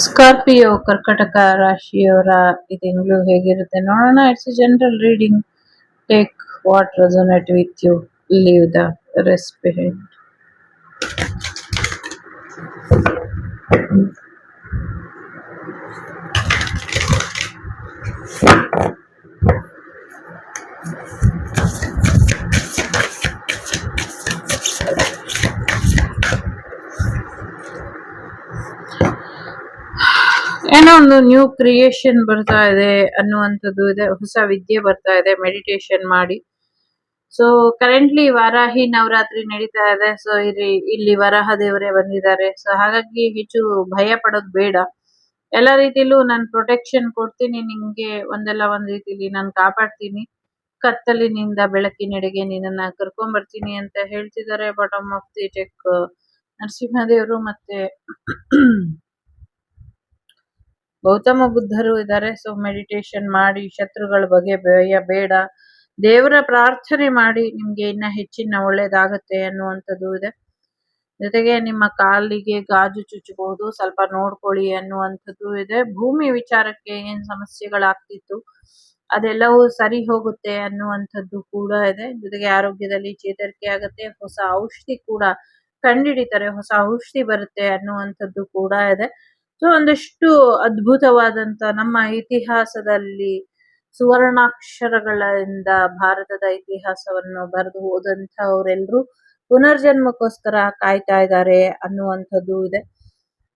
Scorpio ಕರ್ಕಟಕ ರಾಶಿಯವರ ಈ ತಿಂಗಳು ಹೇಗಿರುತ್ತೆ ನೋಡೋಣ. It's general reading. Take what resonate with you, leave the rest behind. ಏನೋ ಒಂದು ನ್ಯೂ ಕ್ರಿಯೇಷನ್ ಬರ್ತಾ ಇದೆ ಅನ್ನುವಂಥದ್ದು ಇದೆ. ಹೊಸ ವಿದ್ಯೆ ಬರ್ತಾ ಇದೆ. ಮೆಡಿಟೇಷನ್ ಮಾಡಿ. ಸೊ ಕರೆಂಟ್ಲಿ ವಾರಾಹಿ ನವರಾತ್ರಿ ನಡೀತಾ ಇದೆ. ಸೊ ಇಲ್ಲಿ ವರಾಹ ದೇವರೇ ಬಂದಿದ್ದಾರೆ. ಸೊ ಹಾಗಾಗಿ ಹೆಚ್ಚು ಭಯ ಪಡೋದು ಬೇಡ. ಎಲ್ಲ ರೀತಿಲೂ ನಾನು ಪ್ರೊಟೆಕ್ಷನ್ ಕೊಡ್ತೀನಿ ನಿಂಗೆ. ಒಂದಲ್ಲ ಒಂದ್ ರೀತಿಲಿ ನಾನು ಕಾಪಾಡ್ತೀನಿ. ಕತ್ತಲಿನಿಂದ ಬೆಳಕಿನೆಡೆಗೆ ನಿನ್ನನ್ನ ಕರ್ಕೊಂಡ್ ಬರ್ತೀನಿ ಅಂತ ಹೇಳ್ತಿದ್ದಾರೆ ಬಾಟಮ್ ಆಫ್ ದಿ ಡೆಕ್ ನರಸಿಂಹದೇವರು ಮತ್ತೆ ಗೌತಮ ಬುದ್ಧರು ಇದ್ದಾರೆ. ಸೊ ಮೆಡಿಟೇಷನ್ ಮಾಡಿ, ಶತ್ರುಗಳ ಬಗ್ಗೆ ಭಯ ಬೇಡ, ದೇವರ ಪ್ರಾರ್ಥನೆ ಮಾಡಿ, ನಿಮ್ಗೆ ಇನ್ನ ಹೆಚ್ಚಿನ ಒಳ್ಳೇದಾಗತ್ತೆ ಅನ್ನುವಂಥದ್ದು ಇದೆ. ಜೊತೆಗೆ ನಿಮ್ಮ ಕಾಲಿಗೆ ಗಾಜು ಚುಚ್ಚಬಹುದು, ಸ್ವಲ್ಪ ನೋಡ್ಕೊಳ್ಳಿ ಅನ್ನುವಂಥದ್ದು ಇದೆ. ಭೂಮಿ ವಿಚಾರಕ್ಕೆ ಏನ್ ಸಮಸ್ಯೆಗಳಾಗ್ತಿತ್ತು ಅದೆಲ್ಲವೂ ಸರಿ ಹೋಗುತ್ತೆ ಅನ್ನುವಂಥದ್ದು ಕೂಡ ಇದೆ. ಜೊತೆಗೆ ಆರೋಗ್ಯದಲ್ಲಿ ಚೇತರಿಕೆ ಆಗತ್ತೆ. ಹೊಸ ಔಷಧಿ ಕೂಡ ಕಂಡಿಡಿತಾರೆ, ಹೊಸ ಔಷಧಿ ಬರುತ್ತೆ ಅನ್ನುವಂಥದ್ದು ಕೂಡ ಇದೆ. ಸೊ ಒಂದಷ್ಟು ಅದ್ಭುತವಾದಂತ ನಮ್ಮ ಇತಿಹಾಸದಲ್ಲಿ ಸುವರ್ಣಾಕ್ಷರಗಳಿಂದ ಭಾರತದ ಇತಿಹಾಸವನ್ನು ಬರೆದು ಹೋದಂಥವರೆಲ್ಲರೂ ಪುನರ್ಜನ್ಮಕ್ಕೋಸ್ಕರ ಕಾಯ್ತಾ ಇದ್ದಾರೆ ಅನ್ನುವಂಥದ್ದು ಇದೆ.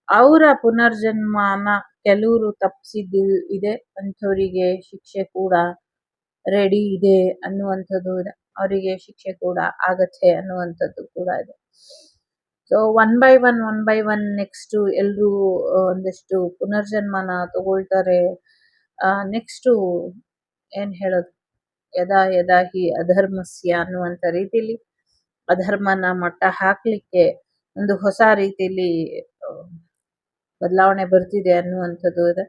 ಅವರ ಪುನರ್ಜನ್ಮನ ಕೆಲವರು ತಪ್ಪಿಸಿದ್ದು ಇದೆ, ಅಂಥವರಿಗೆ ಶಿಕ್ಷೆ ಕೂಡ ರೆಡಿ ಇದೆ ಅನ್ನುವಂಥದ್ದು ಇದೆ. ಅವರಿಗೆ ಶಿಕ್ಷೆ ಕೂಡ ಆಗತ್ತೆ ಅನ್ನುವಂಥದ್ದು ಕೂಡ ಇದೆ. So one by one next ಎಲ್ರೂ ಒಂದಷ್ಟು ಪುನರ್ಜನ್ಮನ ತಗೊಳ್ತಾರೆ. ನೆಕ್ಸ್ಟ್ ಏನ್ ಹೇಳೋದು, ಯದಾ ಹಿ ಅಧರ್ಮಸ್ಯ ಅನ್ನುವಂಥ ರೀತಿಲಿ ಅಧರ್ಮನ ಮಟ್ಟ ಹಾಕ್ಲಿಕ್ಕೆ ಒಂದು ಹೊಸ ರೀತಿಲಿ ಬದಲಾವಣೆ ಬರ್ತಿದೆ ಅನ್ನುವಂಥದ್ದು ಇದೆ.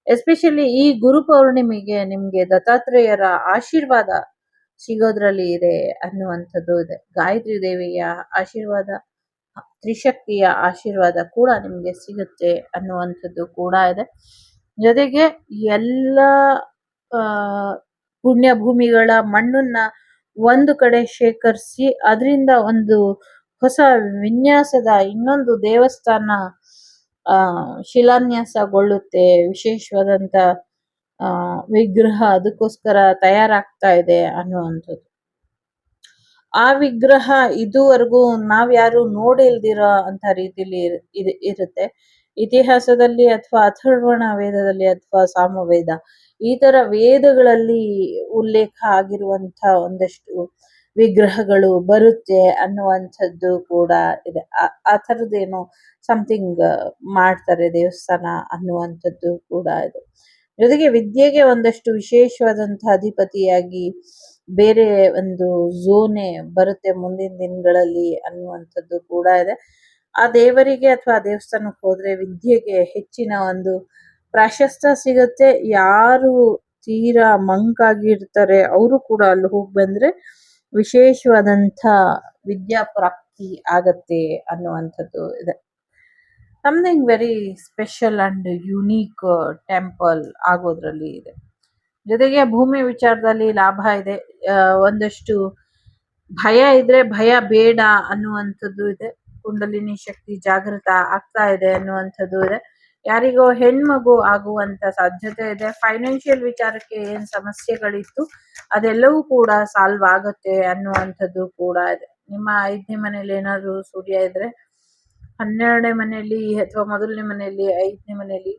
ಎಸ್ಪೆಷಲಿ ಈ ಗುರು ಪೌರ್ಣಿಮೆಗೆ ನಿಮ್ಗೆ ದತ್ತಾತ್ರೇಯರ ಆಶೀರ್ವಾದ ಸಿಗೋದ್ರಲ್ಲಿ ಇದೆ ಅನ್ನುವಂಥದ್ದು ಇದೆ. ಗಾಯತ್ರಿ ದೇವಿಯ ಆಶೀರ್ವಾದ, ತ್ರಿಶಕ್ತಿಯ ಆಶೀರ್ವಾದ ಕೂಡ ನಿಮ್ಗೆ ಸಿಗುತ್ತೆ ಅನ್ನುವಂಥದ್ದು ಕೂಡ ಇದೆ. ಜೊತೆಗೆ ಎಲ್ಲ ಪುಣ್ಯ ಭೂಮಿಗಳ ಮಣ್ಣನ್ನ ಒಂದು ಕಡೆ ಶೇಖರಿಸಿ ಅದರಿಂದ ಒಂದು ಹೊಸ ವಿನ್ಯಾಸದ ಇನ್ನೊಂದು ದೇವಸ್ಥಾನ ಶಿಲಾನ್ಯಾಸಗೊಳ್ಳುತ್ತೆ. ವಿಶೇಷವಾದಂತ ವಿಗ್ರಹ ಅದಕ್ಕೋಸ್ಕರ ತಯಾರಾಗ್ತಾ ಇದೆ ಅನ್ನುವಂಥದ್ದು. ಆ ವಿಗ್ರಹ ಇದುವರೆಗೂ ನಾವ್ಯಾರು ನೋಡಿಲ್ದಿರೋ ಅಂತ ರೀತಿಲಿ ಇರುತ್ತೆ. ಇತಿಹಾಸದಲ್ಲಿ ಅಥವಾ ಅಥರ್ವಣ ವೇದದಲ್ಲಿ ಅಥವಾ ಸಾಮವೇದ ಈ ತರ ವೇದಗಳಲ್ಲಿ ಉಲ್ಲೇಖ ಆಗಿರುವಂತ ಒಂದಷ್ಟು ವಿಗ್ರಹಗಳು ಬರುತ್ತೆ ಅನ್ನುವಂಥದ್ದು ಕೂಡ ಇದೆ. ಆ ಥರದ್ದೇನೋ ಸಮಥಿಂಗ್ ಮಾಡ್ತಾರೆ ದೇವಸ್ಥಾನ ಅನ್ನುವಂಥದ್ದು ಕೂಡ ಇದೆ. ಜೊತೆಗೆ ವಿದ್ಯೆಗೆ ಒಂದಷ್ಟು ವಿಶೇಷವಾದಂತಹ ಅಧಿಪತಿಯಾಗಿ ಬೇರೆ ಒಂದು ಝೋನೆ ಬರುತ್ತೆ ಮುಂದಿನ ದಿನಗಳಲ್ಲಿ ಅನ್ನುವಂಥದ್ದು ಕೂಡ ಇದೆ. ಆ ದೇವರಿಗೆ ಅಥವಾ ದೇವಸ್ಥಾನಕ್ಕೆ ಹೋದ್ರೆ ವಿದ್ಯೆಗೆ ಹೆಚ್ಚಿನ ಒಂದು ಪ್ರಾಶಸ್ತ್ಯ ಸಿಗತ್ತೆ. ಯಾರು ತೀರಾ ಮಂಕಾಗಿರ್ತಾರೆ ಅವರು ಕೂಡ ಅಲ್ಲಿ ಹೋಗಿ ಬಂದ್ರೆ ವಿಶೇಷವಾದಂಥ ವಿದ್ಯಾ ಪ್ರಾಪ್ತಿ ಆಗತ್ತೆ ಅನ್ನುವಂಥದ್ದು ಇದೆ. Something very special and unique temple ಆಗೋದ್ರಲ್ಲಿ ಇದೆ. ಜೊತೆಗೆ ಭೂಮಿ ವಿಚಾರದಲ್ಲಿ ಲಾಭ ಇದೆ. ಒಂದಷ್ಟು ಭಯ ಇದ್ರೆ ಭಯ ಬೇಡ ಅನ್ನುವಂಥದ್ದು ಇದೆ. ಕುಂಡಲಿನಿ ಶಕ್ತಿ ಜಾಗೃತ ಆಗ್ತಾ ಇದೆ ಅನ್ನುವಂಥದ್ದು ಇದೆ. ಯಾರಿಗೋ ಹೆಣ್ಮಗು ಆಗುವಂತ ಸಾಧ್ಯತೆ ಇದೆ. ಫೈನಾನ್ಷಿಯಲ್ ವಿಚಾರಕ್ಕೆ ಏನ್ ಸಮಸ್ಯೆಗಳಿತ್ತು ಅದೆಲ್ಲವೂ ಕೂಡ ಸಾಲ್ವ್ ಆಗತ್ತೆ ಅನ್ನುವಂಥದ್ದು ಕೂಡ ಇದೆ. ನಿಮ್ಮ 5ನೇ ಮನೆಯಲ್ಲಿ ಏನಾದ್ರು ಸೂರ್ಯ ಇದ್ರೆ 12ನೇ ಮನೆಯಲ್ಲಿ ಅಥವಾ ಮೊದಲನೇ ಮನೆಯಲ್ಲಿ 5ನೇ ಮನೆಯಲ್ಲಿ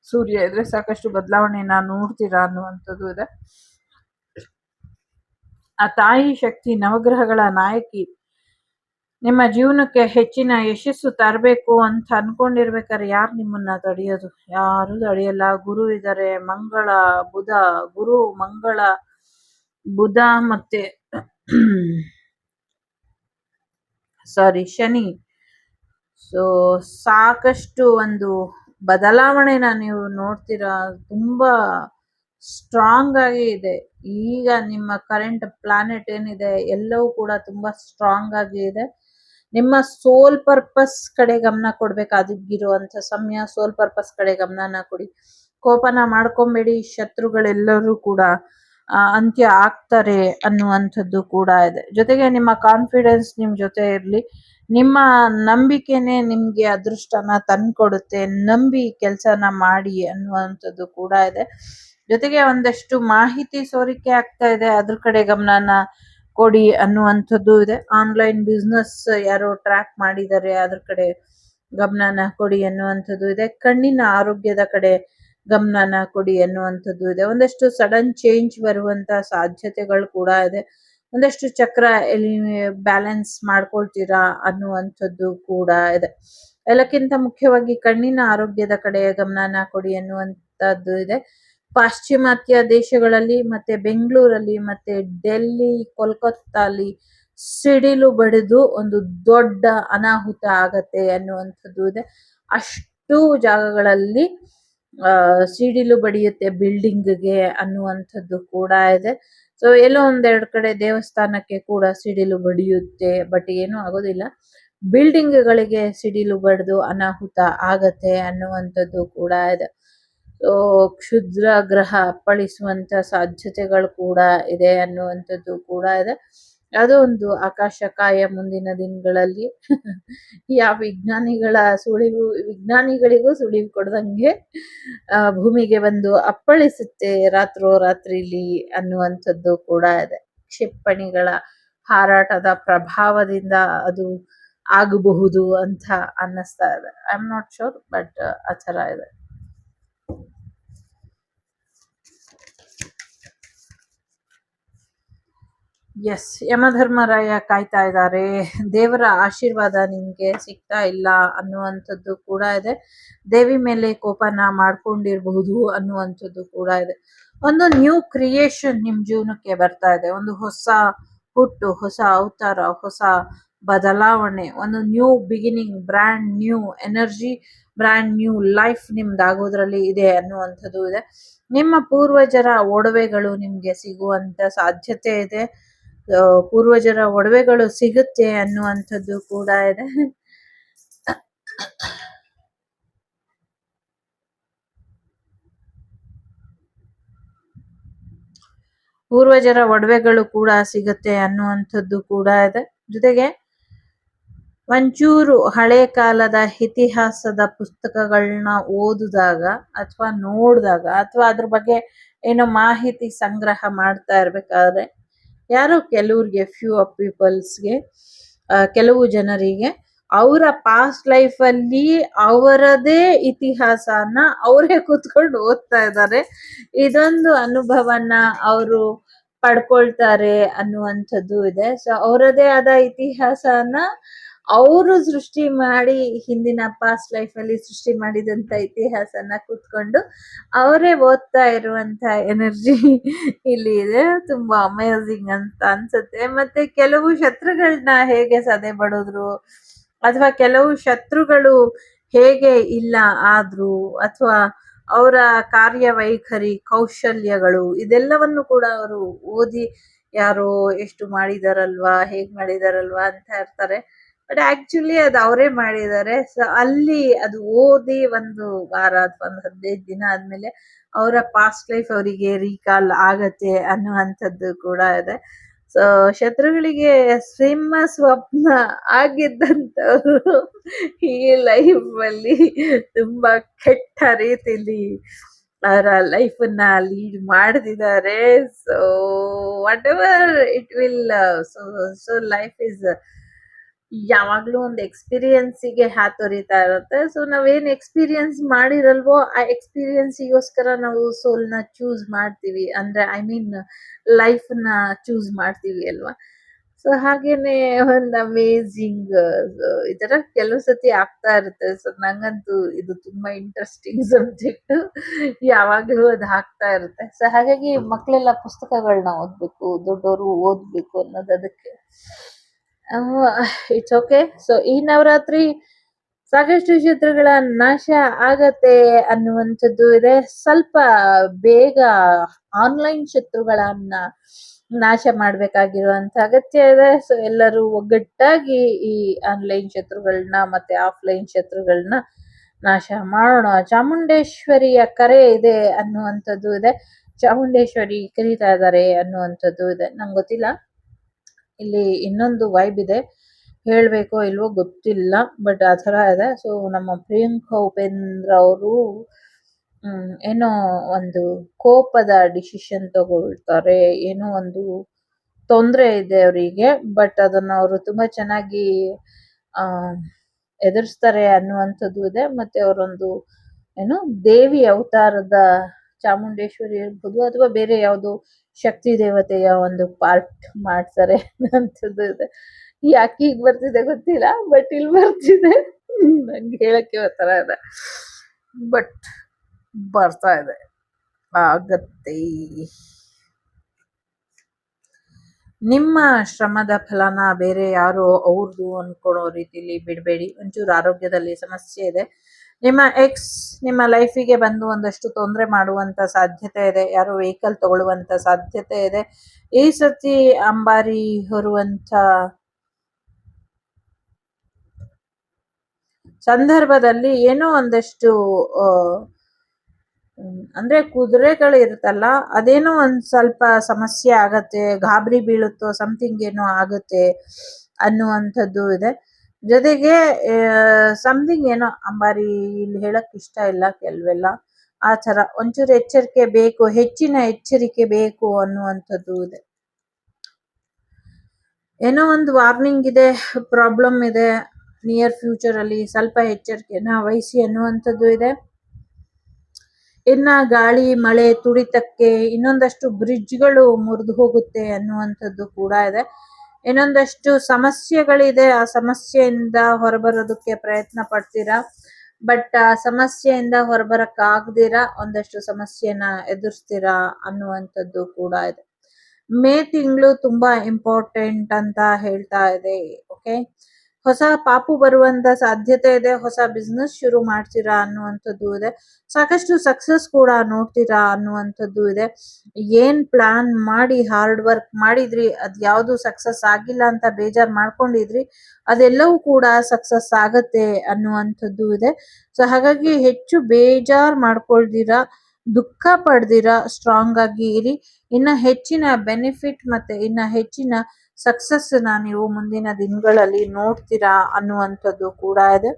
ಸೂರ್ಯ ಇದ್ರೆ ಸಾಕಷ್ಟು ಬದಲಾವಣೆನ ನೋಡ್ತೀರಾ ಅನ್ನುವಂಥದ್ದು ಇದೆ. ಆ ತಾಯಿ ಶಕ್ತಿ ನವಗ್ರಹಗಳ ನಾಯಕಿ ನಿಮ್ಮ ಜೀವನಕ್ಕೆ ಹೆಚ್ಚಿನ ಯಶಸ್ಸು ತರಬೇಕು ಅಂತ ಅನ್ಕೊಂಡಿರ್ಬೇಕಾದ್ರೆ ಯಾರು ನಿಮ್ಮನ್ನ ತಡೆಯೋದು? ಯಾರು ತಡೆಯಲ್ಲ. ಗುರು ಇದ್ದಾರೆ, ಮಂಗಳ ಬುಧ, ಗುರು ಮಂಗಳ ಬುಧ ಮತ್ತೆ ಶನಿ. ಸೊ ಸಾಕಷ್ಟು ಒಂದು ಬದಲಾವಣೆನ ನೀವು ನೋಡ್ತೀರಾ. ತುಂಬಾ ಸ್ಟ್ರಾಂಗ್ ಆಗಿ ಇದೆ. ಈಗ ನಿಮ್ಮ ಕರೆಂಟ್ ಪ್ಲಾನೆಟ್ ಏನಿದೆ ಎಲ್ಲವೂ ಕೂಡ ತುಂಬಾ ಸ್ಟ್ರಾಂಗ್ ಆಗಿ ಇದೆ. ನಿಮ್ಮ ಸೋಲ್ ಪರ್ಪಸ್ ಕಡೆ ಗಮನ ಕೊಡ್ಬೇಕಾಗಿರುವಂತ ಸಮಯ. ಸೋಲ್ ಪರ್ಪಸ್ ಕಡೆ ಗಮನನ ಕೊಡಿ. ಕೋಪನ ಮಾಡ್ಕೊಂಬೇಡಿ. ಶತ್ರುಗಳೆಲ್ಲರೂ ಕೂಡ ಅಂತ್ಯ ಆಗ್ತಾರೆ ಅನ್ನುವಂಥದ್ದು ಕೂಡ ಇದೆ. ಜೊತೆಗೆ ನಿಮ್ಮ ಕಾನ್ಫಿಡೆನ್ಸ್ ನಿಮ್ ಜೊತೆ ಇರ್ಲಿ. ನಿಮ್ಮ ನಂಬಿಕೆನೆ ನಿಮ್ಗೆ ಅದೃಷ್ಟನ ತಂದ್ಕೊಡುತ್ತೆ. ನಂಬಿ ಕೆಲ್ಸನ ಮಾಡಿ ಅನ್ನುವಂಥದ್ದು ಕೂಡ ಇದೆ. ಜೊತೆಗೆ ಒಂದಷ್ಟು ಮಾಹಿತಿ ಸೋರಿಕೆ ಆಗ್ತಾ ಇದೆ, ಅದ್ರ ಕಡೆ ಗಮನನ ಕೊಡಿ ಅನ್ನುವಂಥದ್ದು ಇದೆ. ಆನ್ಲೈನ್ ಬಿಸ್ನೆಸ್ ಯಾರೋ ಟ್ರ್ಯಾಕ್ ಮಾಡಿದ್ದಾರೆ, ಅದ್ರ ಕಡೆ ಗಮನನ ಕೊಡಿ ಅನ್ನುವಂಥದ್ದು ಇದೆ. ಕಣ್ಣಿನ ಆರೋಗ್ಯದ ಕಡೆ ಗಮನನ ಕೊಡಿ ಅನ್ನುವಂಥದ್ದು ಇದೆ. ಒಂದಷ್ಟು ಸಡನ್ ಚೇಂಜ್ ಬರುವಂತ ಸಾಧ್ಯತೆಗಳು ಕೂಡ ಇದೆ. ಒಂದಷ್ಟು ಚಕ್ರ ಬ್ಯಾಲೆನ್ಸ್ ಮಾಡ್ಕೊಳ್ತೀರಾ ಅನ್ನುವಂಥದ್ದು ಕೂಡ ಇದೆ. ಎಲ್ಲಕ್ಕಿಂತ ಮುಖ್ಯವಾಗಿ ಕಣ್ಣಿನ ಆರೋಗ್ಯದ ಕಡೆ ಗಮನನ ಕೊಡಿ ಅನ್ನುವಂಥದ್ದು ಇದೆ. ಪಾಶ್ಚಿಮಾತ್ಯ ದೇಶಗಳಲ್ಲಿ ಮತ್ತೆ ಬೆಂಗಳೂರಲ್ಲಿ ಮತ್ತೆ ಡೆಲ್ಲಿ, ಕೋಲ್ಕತ್ತಾಲಿ ಸಿಡಿಲು ಬಡಿದು ಒಂದು ದೊಡ್ಡ ಅನಾಹುತ ಆಗತ್ತೆ ಅನ್ನುವಂಥದ್ದು ಇದೆ. ಅಷ್ಟು ಜಾಗಗಳಲ್ಲಿ ಸಿಡಿಲು ಬಡಿಯುತ್ತೆ ಬಿಲ್ಡಿಂಗ್ಗೆ ಅನ್ನುವಂಥದ್ದು ಕೂಡ ಇದೆ. ಸೊ ಎಲ್ಲೋ ಒಂದೆರಡು ಕಡೆ ದೇವಸ್ಥಾನಕ್ಕೆ ಕೂಡ ಸಿಡಿಲು ಬಡಿಯುತ್ತೆ, ಬಟ್ ಏನೂ ಆಗೋದಿಲ್ಲ. ಬಿಲ್ಡಿಂಗ್ಗಳಿಗೆ ಸಿಡಿಲು ಬಡಿದು ಅನಾಹುತ ಆಗತ್ತೆ ಅನ್ನುವಂಥದ್ದು ಕೂಡ ಇದೆ. ಸೊ ಕ್ಷುದ್ರ ಗ್ರಹ ಅಪ್ಪಳಿಸುವಂತ ಸಾಧ್ಯತೆಗಳು ಕೂಡ ಇದೆ ಅನ್ನುವಂಥದ್ದು ಕೂಡ ಇದೆ. ಯಾವುದೋ ಒಂದು ಆಕಾಶಕಾಯ ಮುಂದಿನ ದಿನಗಳಲ್ಲಿ ಯಾವ ವಿಜ್ಞಾನಿಗಳಿಗೂ ಸುಳಿವು ಕೊಡದಂಗೆ ಭೂಮಿಗೆ ಬಂದು ಅಪ್ಪಳಿಸುತ್ತೆ ರಾತ್ರಿಲಿ ಅನ್ನುವಂಥದ್ದು ಕೂಡ ಇದೆ. ಕ್ಷಿಪಣಿಗಳ ಹಾರಾಟದ ಪ್ರಭಾವದಿಂದ ಅದು ಆಗಬಹುದು ಅಂತ ಅನ್ನಿಸ್ತಾ ಇದೆ. I am not sure, but ಆ ಥರ ಇದೆ. ಎಸ್, ಯಮಧರ್ಮರಾಯ ಕಾಯ್ತಾ ಇದ್ದಾರೆ. ದೇವರ ಆಶೀರ್ವಾದ ನಿಮ್ಗೆ ಸಿಗ್ತಾ ಇಲ್ಲ ಅನ್ನುವಂಥದ್ದು ಕೂಡ ಇದೆ. ದೇವಿ ಮೇಲೆ ಕೋಪನ ಮಾಡ್ಕೊಂಡಿರಬಹುದು ಅನ್ನುವಂಥದ್ದು ಕೂಡ ಇದೆ. ಒಂದು ನ್ಯೂ ಕ್ರಿಯೇಷನ್ ನಿಮ್ ಜೀವನಕ್ಕೆ ಬರ್ತಾ ಇದೆ. ಒಂದು ಹೊಸ ಹುಟ್ಟು, ಹೊಸ ಅವತಾರ, ಹೊಸ ಬದಲಾವಣೆ, ಒಂದು new beginning, brand new energy, brand new life ನಿಮ್ದಾಗೋದ್ರಲ್ಲಿ ಇದೆ ಅನ್ನುವಂಥದ್ದು ಇದೆ. ನಿಮ್ಮ ಪೂರ್ವಜರ ಒಡವೆಗಳು ನಿಮ್ಗೆ ಸಿಗುವಂತ ಸಾಧ್ಯತೆ ಇದೆ. ಪೂರ್ವಜರ ಒಡವೆಗಳು ಸಿಗುತ್ತೆ ಅನ್ನುವಂಥದ್ದು ಕೂಡ ಇದೆ. ಪೂರ್ವಜರ ಒಡವೆಗಳು ಕೂಡ ಸಿಗುತ್ತೆ ಅನ್ನುವಂಥದ್ದು ಕೂಡ ಇದೆ. ಜೊತೆಗೆ ಒಂಚೂರು ಹಳೆ ಕಾಲದ ಇತಿಹಾಸದ ಪುಸ್ತಕಗಳನ್ನ ಓದಿದಾಗ ಅಥವಾ ನೋಡಿದಾಗ ಅಥವಾ ಅದ್ರ ಬಗ್ಗೆ ಏನೋ ಮಾಹಿತಿ ಸಂಗ್ರಹ ಮಾಡ್ತಾ ಇರ್ಬೇಕಾದ್ರೆ ಯಾರೋ ಕೆಲವ್ರಿಗೆ ಫ್ಯೂ ಆಫ್ ಪೀಪಲ್ಸ್ಗೆ ಕೆಲವು ಜನರಿಗೆ ಅವರ ಪಾಸ್ಟ್ ಲೈಫಲ್ಲಿ ಅವರದೇ ಇತಿಹಾಸನ ಅವರೇ ಕೂತ್ಕೊಂಡು ಓದ್ತಾ ಇದ್ದಾರೆ. ಇದೊಂದು ಅನುಭವನ ಅವರು ಪಡ್ಕೊಳ್ತಾರೆ ಅನ್ನುವಂಥದ್ದು ಇದೆ. ಸೊ ಅವರದೇ ಆದ ಇತಿಹಾಸನ ಅವರು ಸೃಷ್ಟಿ ಮಾಡಿ, ಹಿಂದಿನ ಪಾಸ್ಟ್ ಲೈಫ್ ಅಲ್ಲಿ ಸೃಷ್ಟಿ ಮಾಡಿದಂತ ಇತಿಹಾಸನ ಕೂತ್ಕೊಂಡು ಅವರೇ ಓದ್ತಾ ಇರುವಂತ ಎನರ್ಜಿ ಇಲ್ಲಿ ಇದೆ. ತುಂಬಾ ಅಮೇಝಿಂಗ್ ಅಂತ ಅನ್ಸುತ್ತೆ. ಮತ್ತೆ ಕೆಲವು ಶತ್ರುಗಳನ್ನ ಹೇಗೆ ಸದೆ ಬಡಿದ್ರು ಅಥವಾ ಕೆಲವು ಶತ್ರುಗಳು ಹೇಗೆ ಇಲ್ಲ ಆದ್ರು ಅಥವಾ ಅವರ ಕಾರ್ಯವೈಖರಿ, ಕೌಶಲ್ಯಗಳು ಇದೆಲ್ಲವನ್ನು ಕೂಡ ಅವರು ಓದಿ ಯಾರೋ ಎಷ್ಟು ಮಾಡಿದಾರಲ್ವಾ, ಹೇಗ್ ಮಾಡಿದಾರಲ್ವಾ ಅಂತ ಇರ್ತಾರೆ. ಬಟ್ ಆಕ್ಚುಲಿ ಅದು ಅವರೇ ಮಾಡಿದ್ದಾರೆ. ಸೊ ಅಲ್ಲಿ ಅದು ಓದಿ ಒಂದು ವಾರ ಅಥವಾ ಒಂದು 15 ದಿನ ಆದ್ಮೇಲೆ ಅವರ ಪಾಸ್ಟ್ ಲೈಫ್ ಅವರಿಗೆ ರೀಕಾಲ್ ಆಗತ್ತೆ ಅನ್ನುವಂಥದ್ದು ಕೂಡ ಇದೆ. ಸೊ ಶತ್ರುಗಳಿಗೆ ಸಿಂಹ ಸ್ವಪ್ನ ಆಗಿದ್ದಂಥವ್ರು ಈ ಲೈಫ್ ಅಲ್ಲಿ ತುಂಬಾ ಕೆಟ್ಟ ರೀತಿಲಿ ಅವರ ಲೈಫನ್ನ ಲೀಡ್ ಮಾಡ್ತಿದ್ದಾರೆ. So what ever it will, so life is ಯಾವಾಗ್ಲೂ ಒಂದು ಎಕ್ಸ್ಪೀರಿಯನ್ಸಿಗೆ ಹಾತೊರಿತಾ ಇರುತ್ತೆ. ಸೊ ನಾವೇನ್ ಎಕ್ಸ್ಪೀರಿಯನ್ಸ್ ಮಾಡಿರಲ್ವೋ ಆ ಎಕ್ಸ್ಪೀರಿಯನ್ಸಿಗೋಸ್ಕರ ನಾವು ಸೋಲ್ನ ಚೂಸ್ ಮಾಡ್ತೀವಿ. ಅಂದ್ರೆ ಐ ಮೀನ್ ಲೈಫ್ ನ ಚೂಸ್ ಮಾಡ್ತೀವಿ ಅಲ್ವಾ. ಸೊ ಹಾಗೇನೆ ಒಂದು ಅಮೇಝಿಂಗ್ ಈ ತರ ಕೆಲವು ಸತಿ ಆಗ್ತಾ ಇರುತ್ತೆ. ಸೊ ನಂಗಂತೂ ಇದು ತುಂಬಾ ಇಂಟ್ರೆಸ್ಟಿಂಗ್ ಸಬ್ಜೆಕ್ಟ್. ಯಾವಾಗ್ಲೂ ಅದು ಆಗ್ತಾ ಇರುತ್ತೆ. ಸೊ ಹಾಗಾಗಿ ಮಕ್ಕಳೆಲ್ಲ ಪುಸ್ತಕಗಳನ್ನ ಓದ್ಬೇಕು, ದೊಡ್ಡವರು ಓದ್ಬೇಕು ಅನ್ನೋದು ಅದಕ್ಕೆ. It's okay. ಸೊ ಈ ನವರಾತ್ರಿ ಸಾಕಷ್ಟು ಶತ್ರುಗಳ ನಾಶ ಆಗತ್ತೆ ಅನ್ನುವಂಥದ್ದು ಇದೆ. ಸ್ವಲ್ಪ ಬೇಗ ಆನ್ಲೈನ್ ಶತ್ರುಗಳನ್ನ ನಾಶ ಮಾಡ್ಬೇಕಾಗಿರುವಂತ ಅಗತ್ಯ ಇದೆ. ಸೊ ಎಲ್ಲರೂ ಒಗ್ಗಟ್ಟಾಗಿ ಈ ಆನ್ಲೈನ್ ಶತ್ರುಗಳನ್ನ ಮತ್ತೆ ಆಫ್ಲೈನ್ ಶತ್ರುಗಳನ್ನ ನಾಶ ಮಾಡೋಣ. ಚಾಮುಂಡೇಶ್ವರಿಯ ಕರೆ ಇದೆ ಅನ್ನುವಂಥದ್ದು ಇದೆ. ಚಾಮುಂಡೇಶ್ವರಿ ಕರೀತಾ ಇದ್ದಾರೆ ಅನ್ನುವಂಥದ್ದು ಇದೆ. ನಂಗೆ ಗೊತ್ತಿಲ್ಲ, ಇಲ್ಲಿ ಇನ್ನೊಂದು ವೈಬ್ ಇದೆ, ಹೇಳ್ಬೇಕೋ ಇಲ್ವೋ ಗೊತ್ತಿಲ್ಲ, ಬಟ್ ಆ ಥರ ಇದೆ. ಸೊ ನಮ್ಮ ಪ್ರಿಯಾಂಕಾ ಉಪೇಂದ್ರ ಅವರು ಏನೋ ಒಂದು ಕೋಪದ ಡಿಸಿಷನ್ ತಗೊಳ್ತಾರೆ, ಏನೋ ಒಂದು ತೊಂದರೆ ಇದೆ ಅವರಿಗೆ, ಬಟ್ ಅದನ್ನ ಅವರು ತುಂಬಾ ಚೆನ್ನಾಗಿ ಆ ಎದುರಿಸ್ತಾರೆ ಅನ್ನುವಂಥದ್ದು ಇದೆ. ಮತ್ತೆ ಅವರೊಂದು ಏನು ದೇವಿ ಅವತಾರದ ಚಾಮುಂಡೇಶ್ವರಿ ಇರ್ಬೋದು ಅಥವಾ ಬೇರೆ ಯಾವುದು ಶಕ್ತಿ ದೇವತೆಯ ಒಂದು ಪಾರ್ಟ್ ಮಾಡ್ತಾರೆ ಅನ್ನುವಂಥದ್ದು ಇದೆ. ಯಾಕೆ ಹೀಗ್ ಬರ್ತಿದೆ ಗೊತ್ತಿಲ್ಲ, ಬಟ್ ಇಲ್ಲಿ ಬರ್ತಿದೆ. ನಂಗೆ ಹೇಳಕ್ಕೆ ಒಂಥರ ಇದೆ, ಬಟ್ ಬರ್ತಾ ಇದೆ, ಆಗತ್ತೆ. ನಿಮ್ಮ ಶ್ರಮದ ಫಲನ ಬೇರೆ ಯಾರೋ ಅವ್ರದ್ದು ಅನ್ಕೊಳೋ ರೀತಿಲಿ ಬಿಡಬೇಡಿ. ಒಂಚೂರು ಆರೋಗ್ಯದಲ್ಲಿ ಸಮಸ್ಯೆ ಇದೆ. ನಿಮ್ಮ ಎಕ್ಸ್ ನಿಮ್ಮ ಲೈಫಿಗೆ ಬಂದು ಒಂದಷ್ಟು ತೊಂದರೆ ಮಾಡುವಂತ ಸಾಧ್ಯತೆ ಇದೆ. ಯಾರೋ ವೆಹಿಕಲ್ ತಗೊಳ್ಳುವಂತ ಸಾಧ್ಯತೆ ಇದೆ. ಈ ಸತಿ ಅಂಬಾರಿ ಹೊರುವಂತ ಸಂದರ್ಭದಲ್ಲಿ ಏನೋ ಒಂದಷ್ಟು ಅಂದ್ರೆ ಕುದುರೆಗಳು ಇರುತ್ತಲ್ಲ, ಅದೇನೋ ಒಂದ್ ಸ್ವಲ್ಪ ಸಮಸ್ಯೆ ಆಗತ್ತೆ, ಗಾಬರಿ ಬೀಳುತ್ತೋ ಸಮಥಿಂಗ್ ಏನೋ ಆಗುತ್ತೆ ಅನ್ನುವಂಥದ್ದು ಇದೆ. ಜೊತೆಗೆ ಸಮಥಿಂಗ್ ಏನೋ ಅಂಬಾರಿ ಇಲ್ಲಿ ಹೇಳಕ್ ಇಷ್ಟ ಇಲ್ಲ ಕೆಲವೆಲ್ಲ, ಆ ಥರ ಒಂಚೂರು ಎಚ್ಚರಿಕೆ ಬೇಕು, ಹೆಚ್ಚಿನ ಎಚ್ಚರಿಕೆ ಬೇಕು ಅನ್ನುವಂಥದ್ದು ಇದೆ. ಏನೋ ಒಂದು ವಾರ್ನಿಂಗ್ ಇದೆ, ಪ್ರಾಬ್ಲಮ್ ಇದೆ, ನಿಯರ್ ಫ್ಯೂಚರ್ ಅಲ್ಲಿ ಸ್ವಲ್ಪ ಎಚ್ಚರಿಕೆನ ವಹಿಸಿ ಅನ್ನುವಂಥದ್ದು ಇದೆ. ಇನ್ನ ಗಾಳಿ ಮಳೆ ತುಳಿತಕ್ಕೆ ಇನ್ನೊಂದಷ್ಟು ಬ್ರಿಡ್ಜ್ಗಳು ಮುರಿದು ಹೋಗುತ್ತೆ ಅನ್ನುವಂಥದ್ದು ಕೂಡ ಇದೆ. ಇನ್ನೊಂದಷ್ಟು ಸಮಸ್ಯೆಗಳಿದೆ, ಆ ಸಮಸ್ಯೆಯಿಂದ ಹೊರಬರೋದಕ್ಕೆ ಪ್ರಯತ್ನ ಪಡ್ತೀರಾ, ಬಟ್ ಆ ಸಮಸ್ಯೆಯಿಂದ ಹೊರಬರಕ್ಕಾಗ್ದಿರಾ ಒಂದಷ್ಟು ಸಮಸ್ಯೆನ ಎದುರಿಸ್ತೀರಾ ಅನ್ನುವಂಥದ್ದು ಕೂಡ ಇದೆ. ಮೇ ತಿಂಗಳು ತುಂಬಾ ಇಂಪಾರ್ಟೆಂಟ್ ಅಂತ ಹೇಳ್ತಾ ಇದೆ. ಓಕೆ, ಹೊಸ ಪಾಪು ಬರುವಂತ ಸಾಧ್ಯತೆ ಇದೆ, ಹೊಸ ಬಿಸ್ನೆಸ್ ಶುರು ಮಾಡ್ತೀರಾ ಅನ್ನುವಂಥದ್ದು ಇದೆ, ಸಾಕಷ್ಟು ಸಕ್ಸಸ್ ಕೂಡ ನೋಡ್ತೀರಾ ಅನ್ನುವಂಥದ್ದು ಇದೆ. ಏನ್ ಪ್ಲಾನ್ ಮಾಡಿ ಹಾರ್ಡ್ ವರ್ಕ್ ಮಾಡಿದ್ರಿ, ಅದ್ ಯಾವ್ದು ಸಕ್ಸಸ್ ಆಗಿಲ್ಲ ಅಂತ ಬೇಜಾರ್ ಮಾಡ್ಕೊಂಡಿದ್ರಿ, ಅದೆಲ್ಲವೂ ಕೂಡ ಸಕ್ಸಸ್ ಆಗತ್ತೆ ಅನ್ನುವಂಥದ್ದು ಇದೆ. ಸೊ ಹಾಗಾಗಿ ಹೆಚ್ಚು ಬೇಜಾರ್ ಮಾಡ್ಕೊಳ್ದಿರಾ, ದುಃಖ ಪಡ್ದಿರಾ ಸ್ಟ್ರಾಂಗ್ ಆಗಿ ಇರಿ. ಇನ್ನ ಹೆಚ್ಚಿನ ಬೆನಿಫಿಟ್ ಮತ್ತೆ ಇನ್ನ ಹೆಚ್ಚಿನ ಸಕ್ಸಸ್ ನ ನೀವು ಮುಂದಿನ ದಿನಗಳಲ್ಲಿ ನೋಡ್ತೀರಾ ಅನ್ನುವಂಥದ್ದು ಕೂಡ ಇದೆ.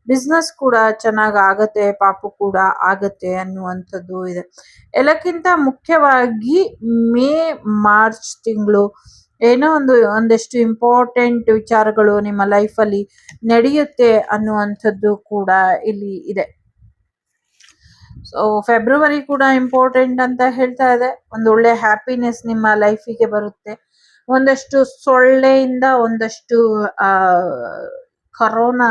ಬಿಸ್ನೆಸ್ ಕೂಡ ಚೆನ್ನಾಗ್ ಆಗತ್ತೆ, ಪಾಪು ಕೂಡ ಆಗತ್ತೆ ಅನ್ನುವಂಥದ್ದು ಇದೆ. ಎಲ್ಲಕ್ಕಿಂತ ಮುಖ್ಯವಾಗಿ ಮೇ ಮಾರ್ಚ್ ತಿಂಗಳು ಏನೋ ಒಂದಷ್ಟು ಇಂಪಾರ್ಟೆಂಟ್ ವಿಚಾರಗಳು ನಿಮ್ಮ ಲೈಫಲ್ಲಿ ನಡೆಯುತ್ತೆ ಅನ್ನುವಂಥದ್ದು ಕೂಡ ಇಲ್ಲಿ ಇದೆ. ಸೊ ಫೆಬ್ರವರಿ ಕೂಡ ಇಂಪಾರ್ಟೆಂಟ್ ಅಂತ ಹೇಳ್ತಾ ಇದೆ. ಒಂದೊಳ್ಳೆ ಹ್ಯಾಪಿನೆಸ್ ನಿಮ್ಮ ಲೈಫಿಗೆ ಬರುತ್ತೆ. ಒಂದಷ್ಟು ಸೊಳ್ಳೆಯಿಂದ ಒಂದಷ್ಟು ಕರೋನಾ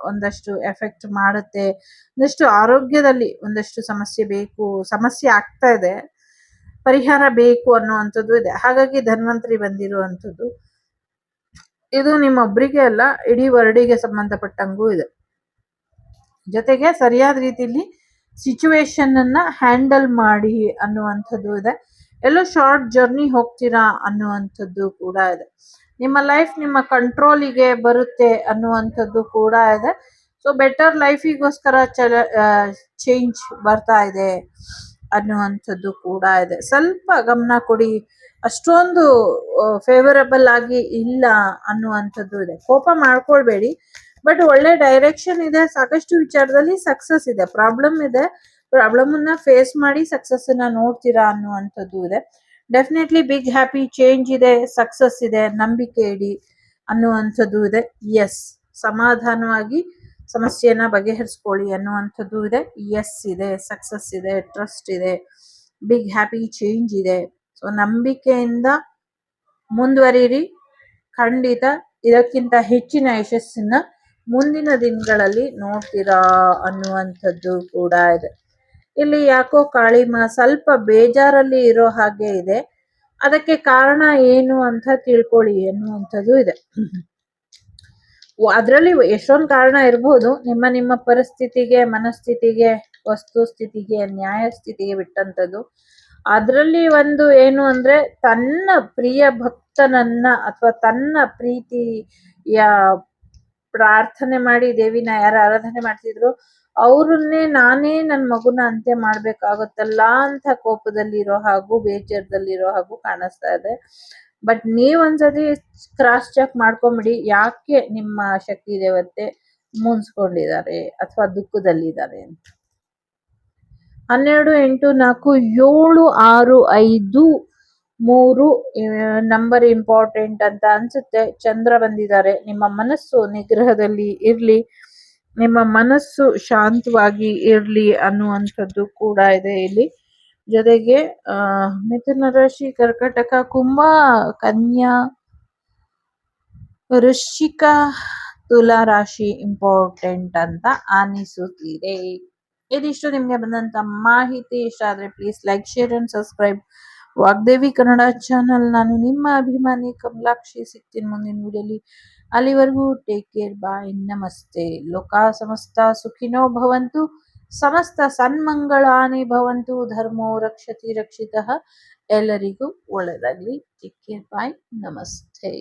ಒಂದಷ್ಟು ಎಫೆಕ್ಟ್ ಮಾಡುತ್ತೆ. ಒಂದಷ್ಟು ಆರೋಗ್ಯದಲ್ಲಿ ಒಂದಷ್ಟು ಸಮಸ್ಯೆ ಆಗ್ತಾ ಇದೆ, ಪರಿಹಾರ ಬೇಕು ಅನ್ನುವಂಥದ್ದು ಇದೆ. ಹಾಗಾಗಿ ಧನ್ವಂತರಿ ಬಂದಿರುವಂಥದ್ದು ಇದು ನಿಮ್ಮೊಬ್ಬರಿಗೆ ಅಲ್ಲ, ಇಡೀ ವರ್ಲ್ಡಿಗೆ ಸಂಬಂಧಪಟ್ಟಂಗೂ ಇದೆ. ಜೊತೆಗೆ ಸರಿಯಾದ ರೀತಿಯಲ್ಲಿ ಸಿಚುವೇಶನ್ ಅನ್ನ ಹ್ಯಾಂಡಲ್ ಮಾಡಿ ಅನ್ನುವಂಥದ್ದು ಇದೆ. ಎಲ್ಲೋ ಶಾರ್ಟ್ ಜರ್ನಿ ಹೋಗ್ತೀರಾ ಅನ್ನುವಂಥದ್ದು ಕೂಡ ಇದೆ. ನಿಮ್ಮ ಲೈಫ್ ನಿಮ್ಮ ಕಂಟ್ರೋಲಿಗೆ ಬರುತ್ತೆ ಅನ್ನುವಂಥದ್ದು ಕೂಡ ಇದೆ. ಸೊ ಬೆಟರ್ ಲೈಫಿಗೋಸ್ಕರ ಚೇಂಜ್ ಬರ್ತಾ ಇದೆ ಅನ್ನುವಂಥದ್ದು ಕೂಡ ಇದೆ. ಸ್ವಲ್ಪ ಗಮನ ಕೊಡಿ, ಅಷ್ಟೊಂದು ಫೇವರಬಲ್ ಆಗಿ ಇಲ್ಲ ಅನ್ನುವಂಥದ್ದು ಇದೆ. ಕೋಪ ಮಾಡ್ಕೊಳ್ಬೇಡಿ, ಬಟ್ ಒಳ್ಳೆ ಡೈರೆಕ್ಷನ್ ಇದೆ, ಸಾಕಷ್ಟು ವಿಚಾರದಲ್ಲಿ ಸಕ್ಸಸ್ ಇದೆ. ಪ್ರಾಬ್ಲಮ್ ಇದೆ, ಪ್ರಾಬ್ಲಮ್ ಅನ್ನ ಫೇಸ್ ಮಾಡಿ ಸಕ್ಸಸ್ ಅನ್ನ ನೋಡ್ತೀರಾ ಅನ್ನುವಂಥದ್ದು ಇದೆ. ಡೆಫಿನೆಟ್ಲಿ ಬಿಗ್ ಹ್ಯಾಪಿ ಚೇಂಜ್ ಇದೆ, ಸಕ್ಸಸ್ ಇದೆ, ನಂಬಿಕೆ ಇಡಿ ಅನ್ನುವಂಥದ್ದು ಇದೆ. ಎಸ್, ಸಮಾಧಾನವಾಗಿ ಸಮಸ್ಯೆಯನ್ನ ಬಗೆಹರಿಸ್ಕೊಳ್ಳಿ ಅನ್ನುವಂಥದ್ದು ಇದೆ. ಎಸ್ ಇದೆ, ಸಕ್ಸಸ್ ಇದೆ, ಟ್ರಸ್ಟ್ ಇದೆ, ಬಿಗ್ ಹ್ಯಾಪಿ ಚೇಂಜ್ ಇದೆ. ಸೊ ನಂಬಿಕೆಯಿಂದ ಮುಂದುವರಿರಿ, ಖಂಡಿತ ಇದಕ್ಕಿಂತ ಹೆಚ್ಚಿನ ಯಶಸ್ಸನ್ನ ಮುಂದಿನ ದಿನಗಳಲ್ಲಿ ನೋಡ್ತೀರಾ ಅನ್ನುವಂಥದ್ದು ಕೂಡ ಇದೆ. ಇಲ್ಲಿ ಯಾಕೋ ಕಾಳಿಮ ಸ್ವಲ್ಪ ಬೇಜಾರಲ್ಲಿ ಇರೋ ಹಾಗೆ ಇದೆ, ಅದಕ್ಕೆ ಕಾರಣ ಏನು ಅಂತ ತಿಳ್ಕೊಳ್ಳಿ ಅನ್ನುವಂಥದ್ದು ಇದೆ. ಅದರಲ್ಲಿ ಎಷ್ಟೊಂದು ಕಾರಣ ಇರಬಹುದು, ನಿಮ್ಮ ಪರಿಸ್ಥಿತಿಗೆ, ಮನಸ್ಥಿತಿಗೆ, ವಸ್ತು ಸ್ಥಿತಿಗೆ, ನ್ಯಾಯ ಸ್ಥಿತಿಗೆ ಬಿಟ್ಟಂಥದ್ದು. ಅದರಲ್ಲಿ ಒಂದು ಏನು ಅಂದ್ರೆ ತನ್ನ ಪ್ರಿಯ ಭಕ್ತನನ್ನ ಅಥವಾ ತನ್ನ ಪ್ರೀತಿಯ ಪ್ರಾರ್ಥನೆ ಮಾಡಿ ದೇವಿನ ಯಾರು ಆರಾಧನೆ ಮಾಡ್ತಿದ್ರು ಅವ್ರನ್ನೇ ನಾನೇ ನನ್ ಮಗುನ ಅಂತ್ಯ ಮಾಡ್ಬೇಕಾಗತ್ತಲ್ಲ ಅಂತ ಕೋಪದಲ್ಲಿರೋ ಹಾಗೂ ಬೇಜಾರದಲ್ಲಿರೋ ಹಾಗೂ ಕಾಣಿಸ್ತಾ ಇದೆ. ಬಟ್ ನೀವೊಂದ್ಸತಿ ಕ್ರಾಸ್ ಚೆಕ್ ಮಾಡ್ಕೊಂಬಿಡಿ, ಯಾಕೆ ನಿಮ್ಮ ಶಕ್ತಿ ದೇವತೆ ಮುನ್ಸ್ಕೊಂಡಿದ್ದಾರೆ ಅಥವಾ ದುಃಖದಲ್ಲಿದ್ದಾರೆ ಅಂತ. 12, 8, 4, 6, 5, 3 ನಂಬರ್ ಇಂಪಾರ್ಟೆಂಟ್ ಅಂತ ಅನ್ಸುತ್ತೆ. ಚಂದ್ರ ಬಂದಿದ್ದಾರೆ. ನಿಮ್ಮ ಮನಸ್ಸು ನಿಗ್ರಹದಲ್ಲಿ ಇರ್ಲಿ, ನಿಮ್ಮ ಮನಸ್ಸು ಶಾಂತವಾಗಿ ಇರ್ಲಿ ಅನ್ನುವಂಥದ್ದು ಕೂಡ ಇದೆ ಇಲ್ಲಿ. ಜೊತೆಗೆ ಮಿಥುನ ರಾಶಿ, ಕರ್ಕಟಕ, ಕುಂಭ, ಕನ್ಯಾ, ವೃಶ್ಚಿಕ, ತುಲಾ ರಾಶಿ ಇಂಪಾರ್ಟೆಂಟ್ ಅಂತ ಅನಿಸುತ್ತಿದೆ. ಇದಿಷ್ಟು ನಿಮ್ಗೆ ಬಂದಂತ ಮಾಹಿತಿ. ಇಷ್ಟ ಆದ್ರೆ please like, share and subscribe Vagdevi Kannada channel. ನಾನು ನಿಮ್ಮ ಅಭಿಮಾನಿ ಕಮಲಾಕ್ಷಿ. ಸಿಗ್ತೀನಿ ಮುಂದಿನ ವಿಡಿಯೋಲಿ. ಅಲ್ಲಿವರೆಗೂ ಟೇಕ್ ಕೇರ್, ಬಾಯ್, ನಮಸ್ತೆ. ಲೋಕ ಸಮಸ್ತ ಸುಖಿನೋ ಭವಂತು, ಸಮಸ್ತ ಸನ್ಮಂಗಳಾನಿ ಭವಂತು, ಧರ್ಮೋ ರಕ್ಷತಿ ರಕ್ಷಿತಃ. ಎಲ್ಲರಿಗೂ ಒಳ್ಳೆಯದಾಗ್ಲಿ. ಟೇಕ್ ಕೇರ್, ಬಾಯ್, ನಮಸ್ತೆ.